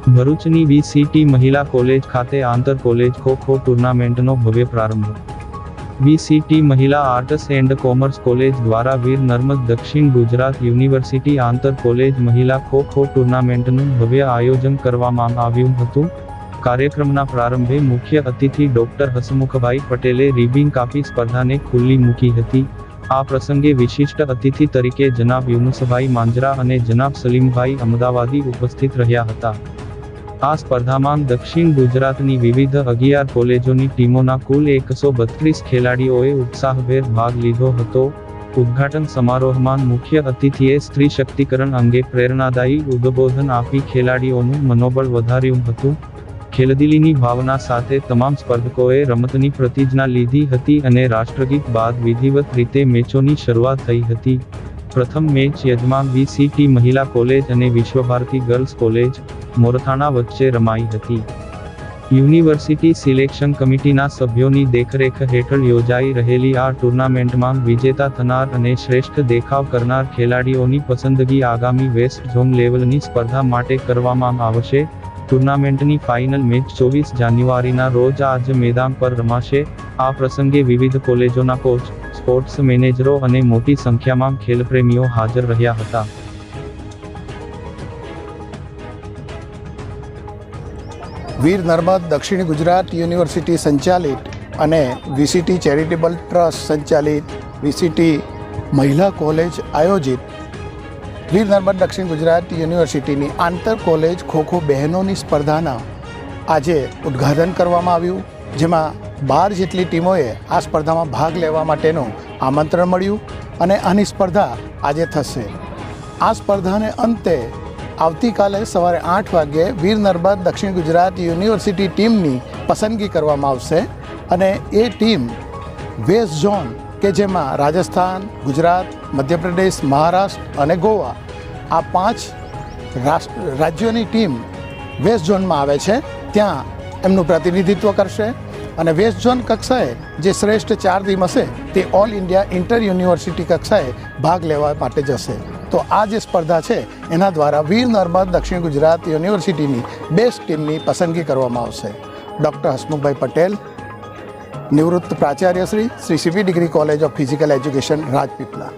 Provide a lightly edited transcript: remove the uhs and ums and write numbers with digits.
ભરૂચની વીસીટી મહિલા કોલેજ ખાતે આંતર કોલેજ ખો-ખો ટુર્નામેન્ટનો ભવ્ય પ્રારંભ। વીસીટી મહિલા આર્ટ્સ એન્ડ કોમર્સ કોલેજ દ્વારા વીર નર્મદ દક્ષિણ ગુજરાત યુનિવર્સિટી આંતર કોલેજ મહિલા ખો-ખો ટુર્નામેન્ટનું ભવ્ય આયોજન કરવામાં આવ્યું હતું। કાર્યક્રમના પ્રારંભે મુખ્ય અતિથિ ડોક્ટર હસમુખભાઈ પટેલે રિબિન કાપી સ્પર્ધાને ખુલ્લી મૂકી હતી। આ પ્રસંગે વિશિષ્ટ અતિથિ તરીકે જનાબ યુનુસભાઈ માંજરા અને જનાબ સલીમભાઈ અમદાવાદી ઉપસ્થિત રહ્યા હતા। આ સ્પર્ધામાં દક્ષિણ ગુજરાતની વિવિધ 11 કોલેજોની ટીમોના કુલ 132 ખેલાડીઓએ ઉત્સાહભેર ભાગ લીધો હતો। ઉદ્ઘાટન સમારોહમાં મુખ્ય અતિથિએ સ્ત્રી શક્તિકરણ અંગે પ્રેરણાદાયી ઉદ્બોધન આપી ખેલાડીઓનું મનોબળ વધાર્યું હતું। ખેલદિલીની ભાવના સાથે તમામ સ્પર્ધકોએ રમતની પ્રતિજ્ઞા લીધી હતી અને રાષ્ટ્રગીત બાદ વિધિવત રીતે મેચોની શરૂઆત થઈ હતી। પ્રથમ મેચ યજમાન વીસીટી મહિલા કોલેજ અને વિશ્વભારતી ગર્લ્સ કોલેજ મોરથાણા વચ્ચે રમાઈ હતી। યુનિવર્સિટી સિલેક્શન કમિટીના સભ્યોની દેખરેખ હેઠળ યોજાઈ રહેલી આ ટુર્નામેન્ટમાં વિજેતા થનાર અને શ્રેષ્ઠ દેખાવ કરનાર ખેલાડીઓની પસંદગી આગામી વેસ્ટ ઝોન લેવલની સ્પર્ધા માટે કરવામાં આવશે। ટુર્નામેન્ટની ફાઇનલ મેચ 24 જાન્યુઆરીના રોજ આ જ મેદાન પર રમાશે। આ પ્રસંગે વિવિધ કોલેજોના કોચ, સ્પોર્ટ્સ મેનેજરો અને મોટી સંખ્યામાં ખેલપ્રેમીઓ હાજર રહ્યા હતા। વીર નર્મદ દક્ષિણ ગુજરાત યુનિવર્સિટી સંચાલિત અને વીસીટી ચેરિટેબલ ટ્રસ્ટ સંચાલિત વીસીટી મહિલા કોલેજ આયોજિત વીર નર્મદ દક્ષિણ ગુજરાત યુનિવર્સિટીની આંતર કોલેજ ખોખો બહેનોની સ્પર્ધાના આજે ઉદ્ઘાટન કરવામાં આવ્યું, જેમાં 12 જેટલી ટીમોએ આ સ્પર્ધામાં ભાગ લેવા માટેનું આમંત્રણ મળ્યું અને આની સ્પર્ધા આજે થશે। આ સ્પર્ધાને અંતે આવતીકાલે સવારે 8 વાગ્યે વીર નર્મદ દક્ષિણ ગુજરાત યુનિવર્સિટી ટીમની પસંદગી કરવામાં આવશે અને એ ટીમ વેસ્ટ ઝોન કે જેમાં રાજસ્થાન, ગુજરાત, મધ્યપ્રદેશ, મહારાષ્ટ્ર અને ગોવા આ 5 રાજ્યોની ટીમ વેસ્ટ ઝોનમાં આવે છે, ત્યાં એમનું પ્રતિનિધિત્વ કરશે અને વેસ્ટ ઝોન કક્ષાએ જે શ્રેષ્ઠ 4 ટીમ હશે તે ઓલ ઇન્ડિયા ઇન્ટર યુનિવર્સિટી કક્ષાએ ભાગ લેવા માટે જશે। તો આ જે સ્પર્ધા છે એના દ્વારા વીર નર્મદ દક્ષિણ ગુજરાત યુનિવર્સિટીની બેસ્ટ ટીમની પસંદગી કરવામાં આવશે। ડૉક્ટર હસમુખભાઈ પટેલ, નિવૃત્ત પ્રાચાર્ય Shri CP degree college of physical education, Rajpipla.